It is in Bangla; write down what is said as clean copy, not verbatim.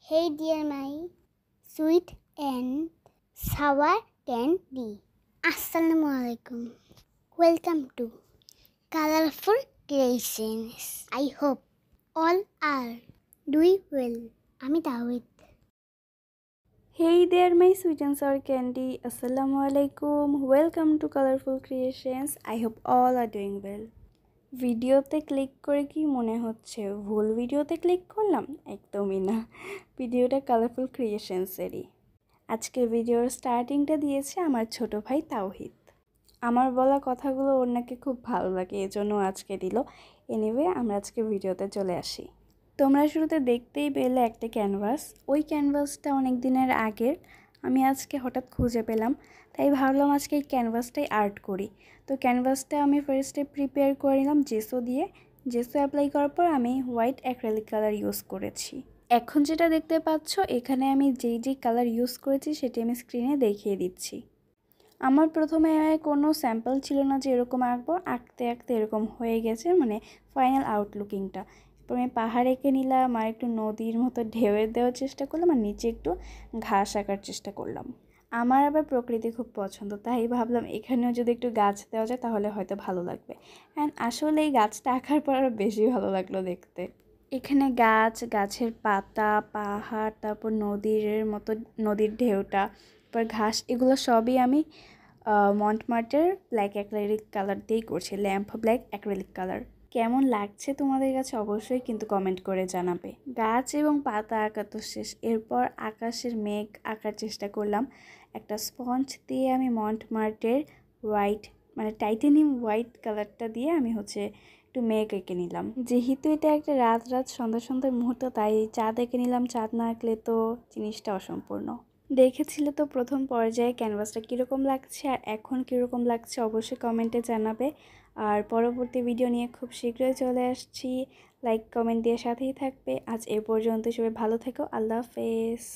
Hey dear my sweet and sour candy. Assalamu alaikum. Welcome to Colorful Creations. I hope all are doing well. আমি তাওহিদ। Hey there my sweet and sour candy. Assalamu alaikum. Welcome to Colorful Creations. I hope all are doing well. ভিডিওতে ক্লিক করে কি মনে হচ্ছে ভুল ভিডিওতে ক্লিক করলাম? একদমই না, ভিডিওটা কালারফুল ক্রিয়েশনসেরই। আজকের ভিডিওর স্টার্টিংটা দিয়েছে আমার ছোট ভাই তাওহিদ। আমার বলা কথাগুলো ওর নাকি খুব ভালো লাগে, এজন্য আজকে দিল। এনিওয়ে, আমরা আজকে ভিডিওতে চলে আসি। তোমরা শুরুতে দেখতেই পেলে একটা ক্যানভাস। ওই ক্যানভাসটা অনেক দিনের আগের, আমি আজকে হঠাৎ খুঁজে পেলাম, তাই ভাবলাম আজকে এই ক্যানভাসটাই আর্ট করি। তো ক্যানভাসটা আমি ফার্স্টে প্রিপেয়ার করে নিলাম জেসো দিয়ে। জেসো অ্যাপ্লাই করার পর আমি হোয়াইট অ্যাক্রিলিক কালার ইউজ করেছি। এখন যেটা দেখতে পাচ্ছ, এখানে আমি যেই কালার ইউজ করেছি সেটি আমি স্ক্রিনে দেখিয়ে দিচ্ছি। আমার প্রথমে কোনো স্যাম্পল ছিল না যে এরকম আঁকবো, আঁকতে আঁকতে এরকম হয়ে গেছে, মানে ফাইনাল আউটলুকিংটা। এরপর আমি পাহাড় এঁকে নিলাম, আর একটু নদীর মতো ঢেউয়ের দেওয়ার চেষ্টা করলাম, আর নিচে একটু ঘাস আঁকার চেষ্টা করলাম। আমার আবার প্রকৃতি খুব পছন্দ, তাই ভাবলাম এখানেও যদি একটু গাছ দেওয়া যায় তাহলে হয়তো ভালো লাগবে। অ্যান্ড আসলে এই গাছটা আঁকার পর আরও বেশি ভালো লাগলো দেখতে। এখানে গাছ, গাছের পাতা, পাহাড়, তারপর নদীর ঢেউটা, তারপর ঘাস, এগুলো সবই আমি মন্টমার্টের ব্ল্যাক অ্যাক্রিলিক কালার দিয়েই করছি, ল্যাম্প ব্ল্যাক অ্যাক্রিলিক কালার। কেমন লাগছে তোমাদের কাছে অবশ্যই কিন্তু কমেন্ট করে জানাবে। গাছ এবং পাতা আঁকা তো শেষ, এরপর আকাশের মেঘ আঁকার চেষ্টা করলাম। একটা স্পঞ্জ দিয়ে আমি মন্টমার্টের হোয়াইট, মানে টাইটানিয়াম হোয়াইট কালারটা দিয়ে আমি একটু মেঘ এঁকে নিলাম। যেহেতু এটা একটা রাত সন্ধ্যার মুহূর্ত, তাই চাঁদ এঁকে নিলাম। চাঁদ না আঁকলে তো জিনিসটা অসম্পূর্ণ। দেখেছিলে তো প্রথম পর্যায়ে ক্যানভাসটা কীরকম লাগছে, আর এখন কীরকম লাগছে অবশ্যই কমেন্টে জানাবে। আর পরবর্তী ভিডিও নিয়ে খুব শীঘ্রই চলে আসছি। লাইক কমেন্ট দিয়ে সাথেই থাকবে। আজ এ পর্যন্ত, সবাই ভালো থেকো। আল্লাহ হাফেজ।